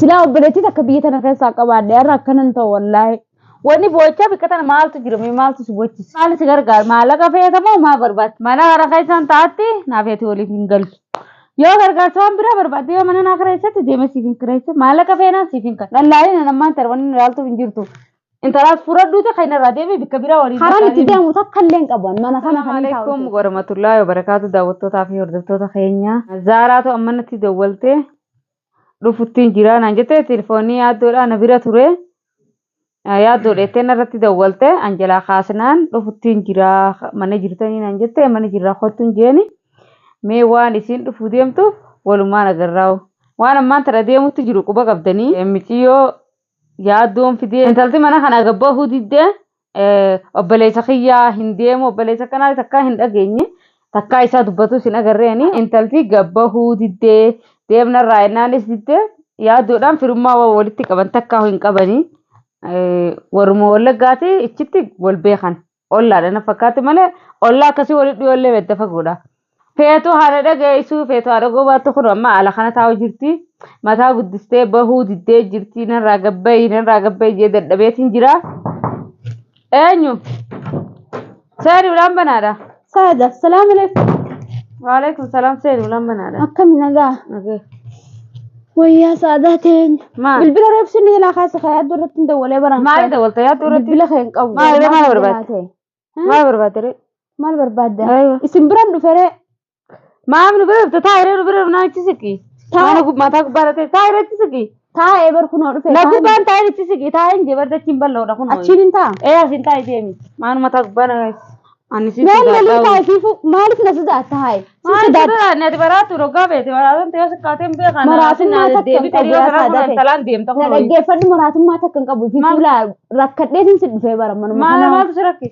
سلا وبلتي تكبيت أنا خير ساق بعد يا ركن أنت والله واني بوچا بكتن مال تجرمي مال تسبوچ مال سيغرغار مالا كفيه تمو ما برباد مانا رخيسان تاتي نافيتي ولي فينغل يو غرغار سوام برا برباد يو منا ناكريسة ديما سيفين كريسة مالا كفيه نا سيفين كر لالي نمان ترواني نرالتو فينجرتو انت راس فرد دوتا خينا راديبي بكبيرا وريد حرام تدي متكلين قبون مانا خنا السلام عليكم ورحمة الله وبركاته دعوتو تافي وردتو خينيا زاراتو أمانتي دولتي رفتين جيران أنجتي تلفوني يادولا نبيرا توري يادولا تينا رتي دولتي أنجلا خاسنان رفتين جيرا من جيرتاني أنجتي من جيرا خوتون جيني مي وان اسين رفوديمتو ولما نغراو وانا ما ترى ديمو تجرو كوبا قبدني ميتيو يادوم في دي انتلتي مانا خنا غبو ديده obboleessa kiyyaa hin deemu obboleessa kanaa takka hin dhageenye takka isaa dubbatu sin agarreeni intalti gabbahuu diddee deemna raayinaanis diddee yaaduudhaan firummaa walitti qaban takka hin qabani waruma wallaggaati ichitti wal beekan ollaadha na fakkaate malee ollaa akkasii walitti dhiyoollee bedda fagoodha feetu haadha dhageessu feetu haadha gobaattu kun amma ala kana taa'u jirti mataa guddistee bahuu diddee jirti narraa gabbayii jee dadhabeetiin jira أنيو ساري ولام بنادا سادة السلام عليكم وعليكم السلام ساري ولام بنادا أكم من ذا ويا سادتين ما بالبلا ريبسني لا خاصة خيات دورتين دولة برام ما يدا ولتا يا دورتي بالبلا خين قبل ما يدا ما برباد ما برباد ري ما البرباد ده أيوة اسم برام دفرة ما من برب تتاير برب نايتسكي ما نقول ما تاك بارتي تاير تسكي تا eber kuno rufe lagu ban tayi tisigi tayi je barda cimbal lo da kuno achinin ta asin tayi demi man mata bana anisi لا لا كيف مالك نسدا تاي ما ne baratu roga be te baratu te os katem be kana مراتم ما debi tari osara talan dem ta لا دغه فدي مراتم ما تكن قبو في فولا ركدين سد في بار من ما تسركي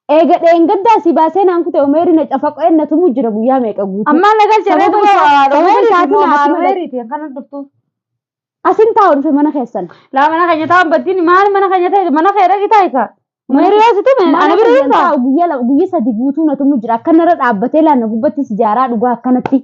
ايغا دين غدا سي باسين انكو تو ميري نطفقو ان تو مجربو يا ميقا غوت اما نغل جره تو ميري te kana duftu asin taawul fi mana keessan la mana kanya taan badini maal mana kanya ta'e mana khayra gitaa ka meeriyaasitu men ana bira guyya sadi guutuu natu mujira akkanarra dhaabbatee laanna gubbatti sijaaraa dhugaa akkanatti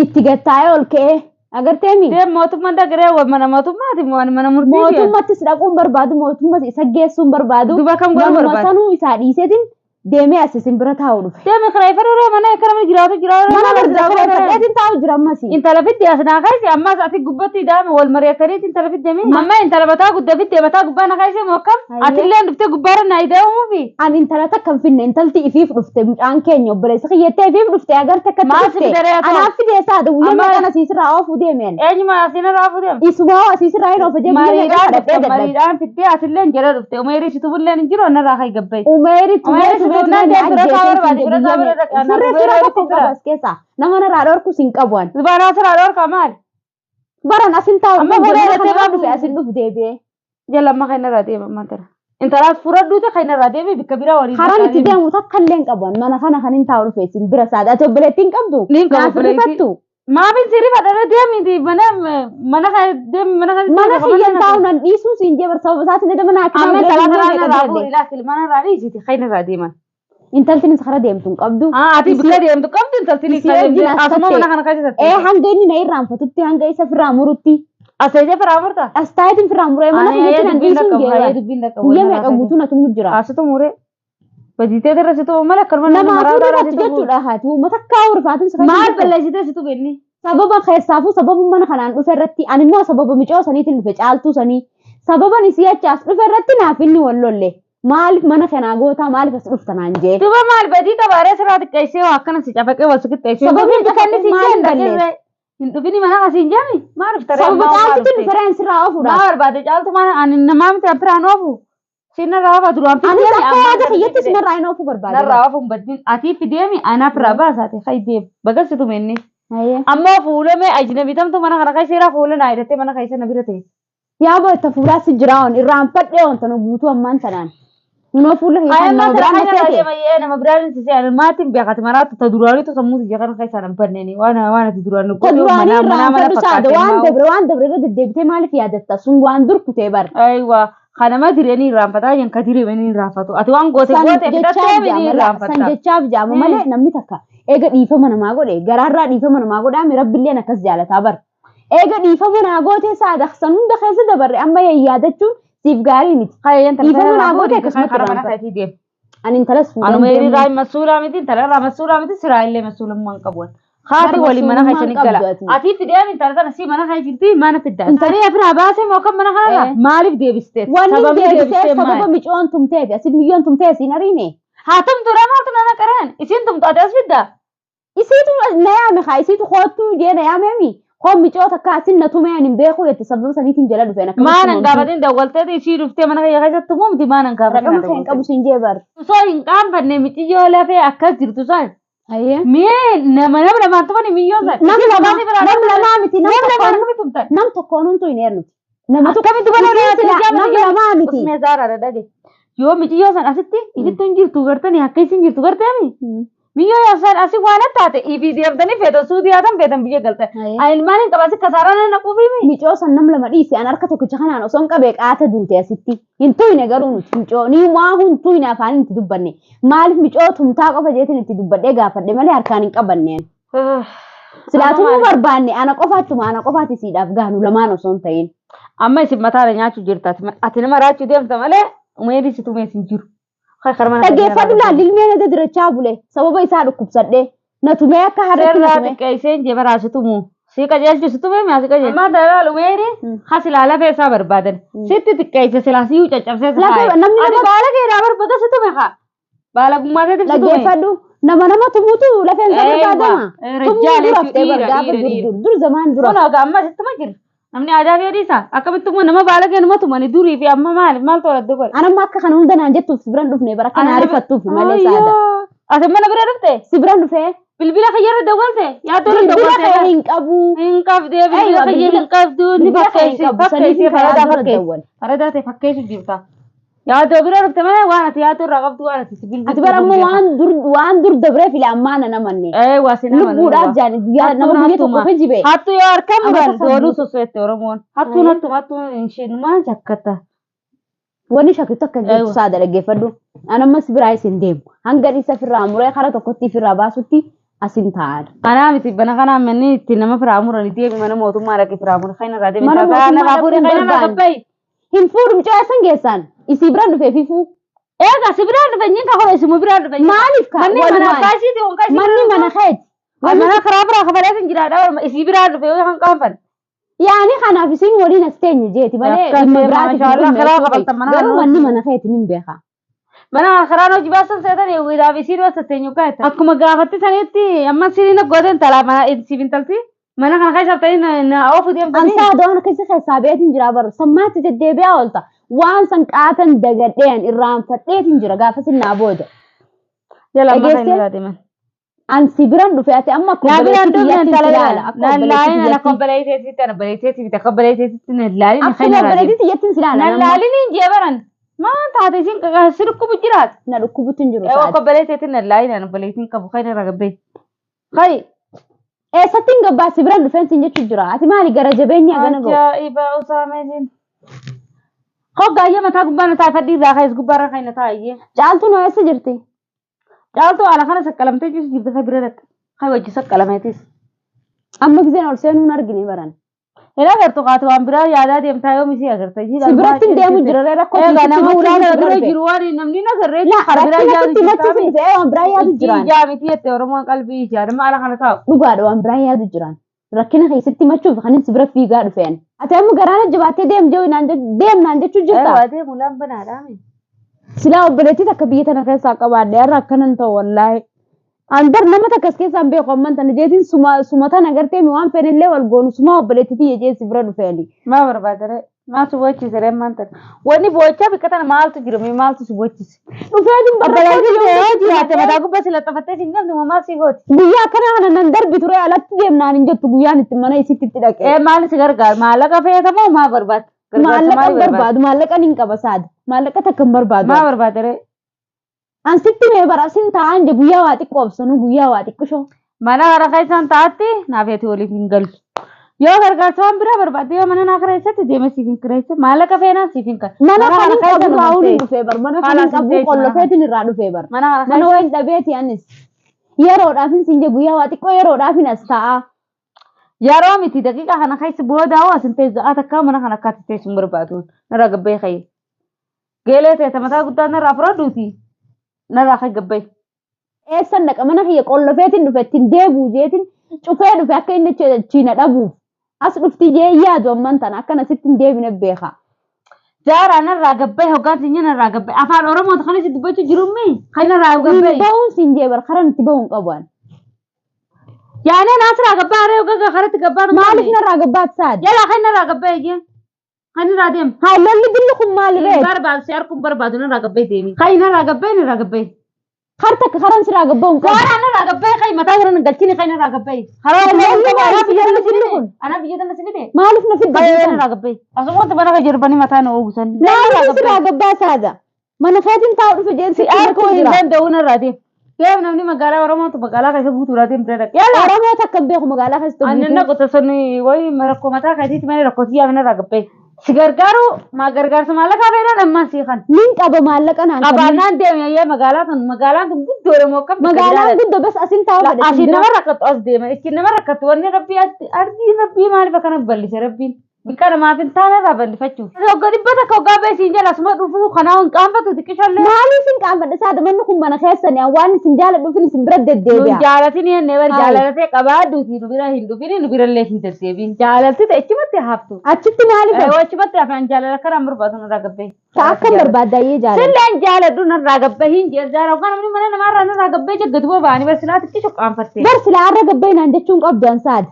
itti gattaa'ee ol ka'ee agarteemi deem mootummaa dagaree mana mootummaati mana murtii mootummaattis dhaquun barbaadu mootummaa isa geessuun barbaadu duba kam goon barbaadu sanuu isaa dhiiseetiin deemee asisin bira taa'u dhufe deemee khayfaree mana akkana jiraatu mana barbaadu taa'u jira ammasi intala fidde asnaa kaayse amma ati gubbatti daame wal mari'atanii intala fidde mee amma intala mataa guddaa fidde mataa gubbaa na kaayse mokkam atillee dhufte gubbaara na ida'uu fi an intala takkan finne intalti ifiif dhufte mucaan keenya obboleessa kiyyettee ifiif dhufte agarte akka dhufte anaaf fidee saada guyyaa kana asiisirraa oofuu deemeen eenyuma asiinarraa oofuu deem isuma asiisirraa hin oofa jechuudha mariidhaan fidde atillee jala dhufte umeerii situbulleen hin jiru annarraa kay gabbaye umeerii nama narraa dhorku sin qabuan baraa sirraa dhorka maal baran asin taa'u amma fuudhee deemaa dhufe asin dhufu deebi'ee jalamma kaynarraa deema mantara intalaas furadhuute kaynarraa deeme bikka biraa waliin haran itti deemu takka illee hin qabuan mana kana kan hin taa'u dhufe sin bira saadha ati obboleettiin qabdu naaf rifattu maafin sirri fadhara deemiti mana kiyyan taa'u nan dhiisuu siin jee sababa isaatiin edama naa amma talaa dhiisiti kaynarraa deeman intaltiin sakara deemtu qabdu ati bikka deemtu qabdu intaltiin asuma mana kana kaasisatti hanga inni na irraanfatutti hanga isa firraa murutti aseeje firraa murta astaayitiin firraa muree mana kiyyatiin an dhiisuun geewa guyyaa meeqa guutuu natu mujjira asitu muree bajitee dirrasitu mala akkanuma namaafuu dirratti jechuudha haati uummata kaa'u rifaatiin sakara maal balleessitee situ benni sababa keessaafuu sababa mana kanaan dhufe irratti ani immoo sababa micoo saniitiin dhufe caaltuu sanii sababan isii achaas dhufe irratti naaf inni wallolle maaliif mana kanaa gootaa maaliif as dhuftanaan jee duba maal badii qabaaree sirraa xiqqeessee waa akkana si cafaqee wal siqixxeessee sababni kanni si balleesse hin dhufini mana asiin jaami maaliif taree sababa caaltutti dhufeen sirraa oofuudha maa barbaade caaltu mana ani namaa miti abiraan oofu sinarraa oofa duraan ani akka yaada kiyyatti sinarraa hin oofu barbaade narraa oofu hin badin atii fideemi anaaf irraa baasaate haydeem bagasitu menni ammoo fuulamee ajnabitamtu mana kana keesseeraa fuula naa hidhattee mana keessa na bira ta'e yaa bootta fuulaa si jiraawon irraan fadhee wanta guutuu ammaan sanaan Uno fuula hiikan nama biraan ta'e nama biraan si se'an maatiin beekati maraatu ta duraanii to sammuuti jeekan keessaa nan banneen waan ati duraan nuti duraanii irraa fadhu saada waan dabre irra deddeebitee maaliif yaadatta sun waan dur kutee bar aywa kanama direeni irraanfataa jen ka direemanii irraanfatu ati waan goote fidhattee bini irraanfatta san jechaaf jaama malee namni takka eega dhiifama namaa godhe garaarraa dhiifama namaa godhaame rabbilleen akkas jaalataa bar Eega dhiifama naa gootee saadaqsan hunda keessa dabarre amma yaadachuun siif gaarii miti. Kayyan Dhiifama naa gootee akkasumatti raanfadha. Ani intalas Anu meri rai masula miti intala masula miti siraille masula man qabuan. Haati wali mana kaysan gala. Ati fideen intala tana si mana kay jirti mana fidda. Intala afra baase mo kam mana kana. Maalif deebiste? Sabab deebiste sababa micoon tumteef asid miyyoon tumtee siin ariine. Haatum tura maaltu nana qaran. Isin tumtu adas fidda. Isiitu nayaame kaa isiitu kootu jee nayaamemi. Koon micoota kaasin na tumeen hin beeku jette sababa saniitiin jala dhufeen akka maanan gaafatin dawwalteeti isii dhuftee mana kayya keessatti tumumti maanan gaafatin. Raqama keen qabu siin jee bar. Soo hin qaanfanne miciyyoo lafee akkas jirtu san. Ayyee. Mee nama lamaan tumani miyyoo san. Nam lamaa miti nam tokkoon humtuu hin eernuti. Akkamitti balaa nam lamaa miti. Usmee zaaraadha dhage. Yoo miciyyoo san asitti ibittu hin jirtu gartanii akka isin jirtu garteemi. Miyyoo yaasan asi waan taate ifi deemtanii feeto suutii haatan feetan biyya galtan. Ayin maalin qabasi kasaaraan na quufimi. Micoo san nam lama dhiisi an harka tokkicha kanaan osoo hin qabee qaata duute asitti. Hin tuyne garuu nuti micoo ni waa hun tuyne afaan itti dubbanne. Maaliif micoo tumtaa qofa jeetiin itti dubbadhee gaafadhe malee harkaan hin qabanneen. Silaatuu barbaanne ana qofaatti siidhaaf gaanu lamaan osoo hin ta'in. Amma isin mataadha nyaachuu jirtaati. Ati nama raachuu deemta malee umeedii si tumee sin jiru. Dhaggeeffadhu laalli ilmeen edda dirachaa bule sababa isaa dhukkubsadhe na tumee akka harreetti na tume. Qeesseen jebaraa si tumu si qajeelchu si tumee mi'a si qajeelchu. Amma dalaalu meeri has ilaala feesaa barbaadan sitti xiqqeesse silaa siyyuu caccabsee si haaye. Ati baala keedhaa barbaada si tume haa baala gummaa seetiif si tume. Dhaggeeffadhu nama tumuutu lafeen isaa barbaadama. Tumuu duraftee bargaafa dur zamaan dura. Kun ogaa amma sitti ma jiru. Namni aadaa feediisa akkamitti nama baala keenuma tumani durii fi amma maal tooladde godhe. Anamma akka kana hunda naan jettuuf si biran dhufne bara kana arifattuuf malee saada. Ati mana bira dhufte? Si biran dhufee. Bilbila kayyarra dawwalte? Yaaduu bilbila kayya hin qabu. Hin qabdee bilbila kayya hin qabdu ni fakkeessi faradaa ta'e fakkeessu jirta. Yaaduu bira dhufte malee waan ati yaaduu irraa qabdu waan ati bilbila. Ati bara ammoo waan dur dabree fila ammaana namanne. Waasina malee. Lubbuudhaaf jaani guyyaa nama biyya tokko fi jibe. Hattu yoo harka muran doonuu sossoette Oromoon. Hattuun ishiinumaan shakkata. Wani shakkatu akka jirtu saada dhaggeeffadhu. Anammas biraa isin deemu. Hanga dhiisa firraa muree karaa tokkotti firraa baasutti asin taa'aadha. Anaa miti bana kanaa manni itti nama firaa muranii deemi mana mootummaa dhaqee firaa muree kan irraa deemi. Mana mootummaa dhaqee nama gabbayi. Hin fuudhu mucaa san geessaan isii biraan dhufee fifuu. Eega si biraan dhufe nyi kakoo isimu biraan dhufe. Maaliif kaa? Manni mana kaasiiti on kaasiiti. Manni mana keeti. Mana karaa biraa kafalee sin jiraadha isii biraan dhufe yoo kan qaanfan. Yaani kanaaf isin waliin as teenye jeeti malee dhimma biraatiif garuu manni mana keetiin hin beeka. Mana karaan hojii baasan seetan eewwiidhaaf isiin wasa teenyu kaa'etta. Akkuma gaafatti sanitti amma siriin gooteen talaa mana siif intalti. Mana kana keessa ta'ee na oofu deemtanii. Ansaa doon keessa beetiin jira baru sammaatti deddeebi'aa oolta. Waan san qaatan dagadheen irraanfadheetiin jira gaafa sinnaa booda. Jala amma kan irraa deeman. An si biran dhufe ati amma eessattiin gabbaa si biran dhufeen sin jechuu jira ati maali gara jabeenya gana ga'u. Ajaa'iba Usaameetiin. Hoggaayya mataa gubbaa na taafadhii irraa kaayis gubbaa irra kaayina taa'ayyee. Caaltuu noo eessa jirti? Caaltuu haala kana saqqalamtee jirti jirti kan bira dhaqxe. Kan wajji saqqalameetis. Amma giseen ol seenuu argine baran. Ina agartu kaatu waan biraa yaadaa deemtaa yoo misii agarta. Si biratti deemu jira rakkoo fi nama ulaana bira jiru waan namni na sarreetti kan biraa yaadu jira. Waan biraa yaadu jira. Jaamiti jettee Oromoon qalbii ijaara maala kana taa'u. Dhugaadha waan biraa yaadu jira. Rakkina keessatti machuuf kan si bira fiigaa dhufeen. Ati amma garaana jabaattee deemnaan jechuu jirta. Waa deemu laan banaadhaami. Silaa obboleettii takka biyya tana keessaa qabaadhe har'a akkanan ta'u wallaahi. Andar nama takkas keessaan beeku amman tana jeetiin suma tana agartee mi waan fedhillee wal goonu suma obboleettii jeesi bira dhufeeni. Maa barbaadare maa si bochise reemmaan tana. Wanni bochaa bikka tana maaltu jira mi maaltu si bochise. Dhufeetiin obboleettii yoo jiraate mataa gubbaa si laxafattee si ngamtu maal si gooti. Guyyaa akkana kana nan darbi ture alatti deemnaan hin jettu guyyaan itti mana isitti itti dhaqee. Maal si gargaara maallaqa fayyadamoo maa barbaadda. Maallaqa barbaadu maallaqa ni qaba saada maallaqa takka hin barbaadu. Maa barbaadare. Ansitti mee barasin taa'an je guyyaa waa xiqqoo obsanu guyyaa waa xiqqisho. Mana kana keessaan taa'atti naaf ati waliif hin galu. Yoo gargaarsa waan biraa barbaadde yoo mana naa kireessatti deeme siif hin kireessa maallaqa feenaan siif hin kan. Mana kana qabu raawun hin dhufee bar mana kana qabu qollofeetiin irraa dhufee bar. Mana wayin dhabeeti anis yeroodhaaf hin siin je guyyaa waa xiqqoo yeroodhaaf hin as taa'a. Yeroo miti daqiiqa kana keessa booda hawaasin ta'e za'aata akka mana kana akkaatti teessuun barbaadu narraa gabbee ka'e. Geelee ta'e mataa guddaa narraa fudhadhuuti narraa ka'e gabbee. Eessan dhaqa mana kiyya qollofeetiin dhufe ittiin deebuu jeetiin cufee dhufe akka inni chiina dhabuuf. As dhufti jee yaadu amman tana akkana sitti hin deebine beeka. Jaara narraa gabbee hoggaansi inni narraa gabbee afaan Oromoo kan itti dubbachuu jirummi kan narraa gabbee. Ba'uun siin jee bar karan itti ba'uun qaban. Yaanee naasirraa gabbaa haree hoggaa karatti gabbaa Maaliif narraa gabbaat saad? Jala kan narraa gabbee jee kan irraa deemu. Haa lolli billi kun maali ree? Barbaadu si harkuun barbaadu narraa gabbee deemi. Kan narraa gabbee. Harta karan siraa gabba'uun qaban. Jaara narraa gabbee kan mataa jiran galchini kan narraa gabbee. Ana biyya tana sifite. Maaliif na fidda? Baay'ee narraa gabbee. Asumatti mana kan jirbanii mataa na oogusan. Maaliif siraa gabbaa saada? Mana keetiin taa'u dhufe jeen si Harkoo hin danda'u narraa deemu. Yoo namni magaalaa Oromootu magaalaa keessa guutuudhaa deemu bira dhaqee. Oromoo takka hin beeku magaalaa keessatti Ani guutuu. naqota sonni wayi rakkoo mataa keetiitti malee rakkoo siyyaa mana irraa gabbee. Si gargaaru maa gargaarsa maallaqaa fayyadaan ammaan sii kan. Nin qaba maallaqa naan kennu. Qabaannaan deeme magaalaan tun guddoo Oromoo kam. Magaalaan guddoo bas asin taa'u fedhe. Asiin nama rakkatu as deema. Itti nama rakkatu wanni rabbii ardiin rabbii maaliif akkana bal'ise rabbiin. Biqaa namaaf hin taane irraa bal'ifachuuf. Hoggaa dhibbata akka hoggaa beesiin jala asuma dhufuu kanaa hin qaanfatu xiqqishallee. Maaliif hin qaanfadhe saada manni kun mana keessani waan isin jaaladhuufin isin bira deddeebi'a. Nun jaalatin jennee bar jaalatee qabaadduuti nu bira hin dhufin nu birallee hin deddeebiin. Jaalalti achumatti haftu. Achitti maaliif? Achumatti hafan jaalala kanaan barbaadu narraa gabbee. Akka barbaadayyee jaalala. Silleen jaaladhu narraa gabbee hin jeezaara yookaan namni mana namaarraa narraa gabbee jaggatu boba'anii bar silaa xiqqishu qaanfatte. Bar silaa arra gabbee naan jechuun qabdu ansaada.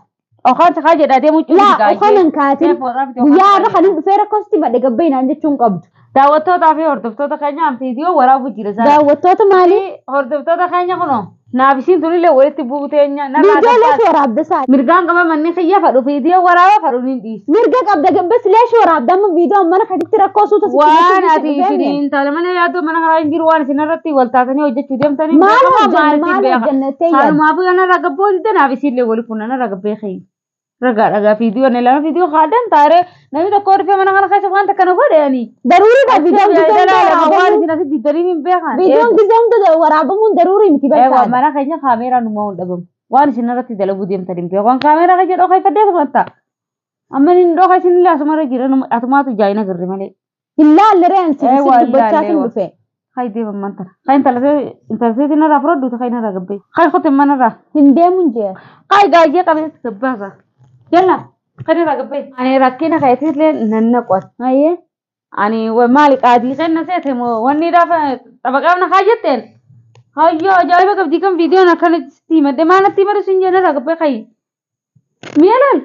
Okaan sakaa jedhaa deemuu Laa okonan kaatin guyyaa irra kan hin dhufee rakkoosti madde gabbee naan jechuun qabdu. Daawwattootaa fi hordoftoota keenyaan viidiyoo waraabuu jira. Daawwattoota maalii? Hordoftoota keenya kunoo naaf isiin tunillee walitti buuteenya. Viidiyoolee waraabda saada. Mirgaan qaba manni kiyya fadhu viidiyoo waraabaa fadhu ni dhiisu. Mirga qabda gabbes leeshi waraabda amma viidiyoo mana kaditti rakkoo suuta si Waan ati isiniin taale mana yaaduu mana karaa hin jiru waan isin irratti wal taatanii hojjechuu deemtanii. Maal hojjannettee yaadda? Sanumaafuu anarraa gabbooti naaf isiillee wali kun anarraa gabbee ka'e. Ragaa viidiyoo ne lama viidiyoo haadhan taare namni tokko dhufee mana kana keessa waan takka na godheeni. Daruuriidha viidiyoon waan isin asitti dariin hin beekan. Viidiyoon gidduu waraabamuun daruurii miti barbaada. Mana keenya kaameeraan uumaa hin dhabamu. Waan isin irratti dalaguu deemtan hin beeku. Waan kaameeraa keessa dhokee faddeetu matta. Amma inni dhokee isin illee asumarra jira atumaatu jaayina girri malee. Ilaalle reensi dubbachaa hin dhufe. Hai deeman mantana. Hai intalseetiin irraa fudhadhuutu kan irraa gabbee. Hai kote manarraa. Hin deemuun jee. Hai gaajee qabee gabbaasa. Jalla kan irraa gabbee. Ani rakkina kayetillee nanna qoot. Ayyee. Ani maali qaadii kenna seete moo wanni dhaafa xabaqaafna kaa jetteen. Hayyoo ajaa'iba qabdii kan viidiyoon akkanatti himadde maalatti himadu sin jenna irraa gabbee kayi. Mi'a laal.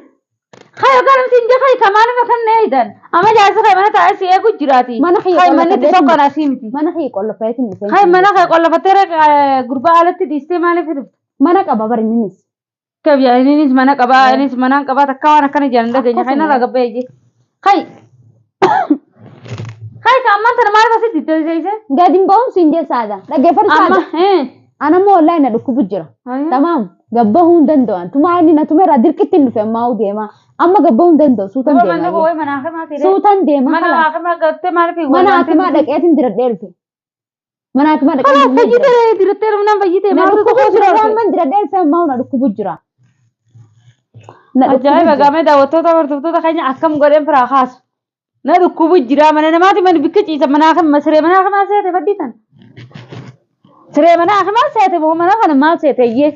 Kayo kan sin je kayi kamaanuma kan na eedan. Amma jaarsa kayi mana taa'ee si eegu jiraati. Mana kiyya kayi manni itti tokko na siimti. Mana kiyya qollofeetiin dhufe. Kayi mana kayi qollafatteera gurbaa alatti dhiistee maaliif dhufte? Mana qaba barininis. Kabya innis mana qaba innis mana qaba takka waan akkana jiran dhageenya kayi narraa gabbee je. Kayi. Kayi ka ammaan tana maaliif asitti itti seeyse? Gadi ba'uun siin jee saada. Dhaggeeffatu saada. Anammoo wallahi na dhukkubu jira. Tamaam. Gabbahuu hin danda'an. Tuma inni na tumeera dirqitti hin dhufe ammaa deema. Amma gabbahuu hin danda'u suutan deema. Suutan deema. Mana hakimaa gattee maaliif? Mana hakimaa dhaqeetiin diradhee dhufe. Mana hakimaa dhaqeetiin dhufe. Fayyitee diradhee dhufe nan fayyitee. Na dhukkubu jira amma diradhee dhufe ammaa na dhukkubu jira. Ajaa'iba gaamee daawwattoota hordoftoota keenya akkam godheen firaa kaasu. Na dhukkubu jira mana namaati mana bikka ciisa mana hakimaa siree mana hakimaa seete fadhiisan. Siree mana hakimaa seete moo mana kana maal seete iyyee?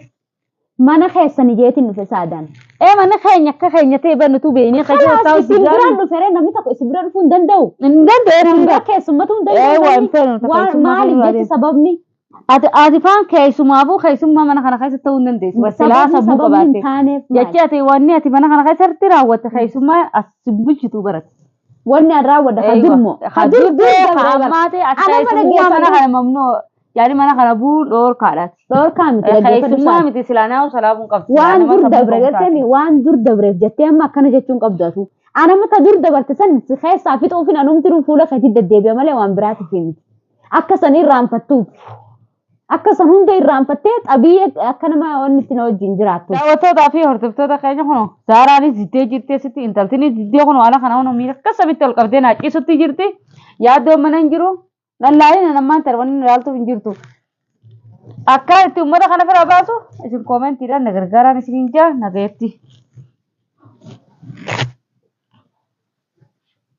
Mana keessanii jeetiin dhufe saadaan. Mana keenya akka keenya ta'e bannutu beeknee qajeelaa ta'u isin biraan dhufee namni tokko isin bira dhufuu hin danda'u. Hin danda'u. Namni keessummatu hin danda'u. Waan maaliif jechi sababni? Ati faan keessummaa mana kana keessa ta'uu hin dandeessu. Basilaa sammuu qabaatte. Jechi ati wanni ati mana kana keessatti raawwatte keessummaa as bulchitu barate. Wanni an raawwadha hadirmoo. Hadirmoo haammaate ati keessummaa mana kana mamnoo. Yaani mana kana buu dhoorkaadhaati. Dhoorkaa miti keessummaa miti silaanaa salaamuun qabdi. Waan dur dabre jettee waan dur dabreef jettee amma akkana jechuun qabdu atu. Anamma ta dur dabarte san keessaa fixuufin anumti fuula keetii deddeebi'a malee waan biraatiif miti. Akka san irraanfattuuf. Akka san hunda irraanfattee xabiyyee akka nama wanni itti na wajjin jiraattu. Daawwattootaa fi hordoftoota keenya kunoo Zaaraanis ziddee jirtee sitti intaltinis ziddee kunoo haala kana kunoo miira akka samitti ol qabdee naaqisutti jirti. Yaaddoo mana hin jiru. Lallaaleen nammaan tarbanni nu yaaltuuf hin jirtu. Akka itti uummata kana bira baasu isin koomentiidhaan na gargaaraan isiniin jaa nagayetti.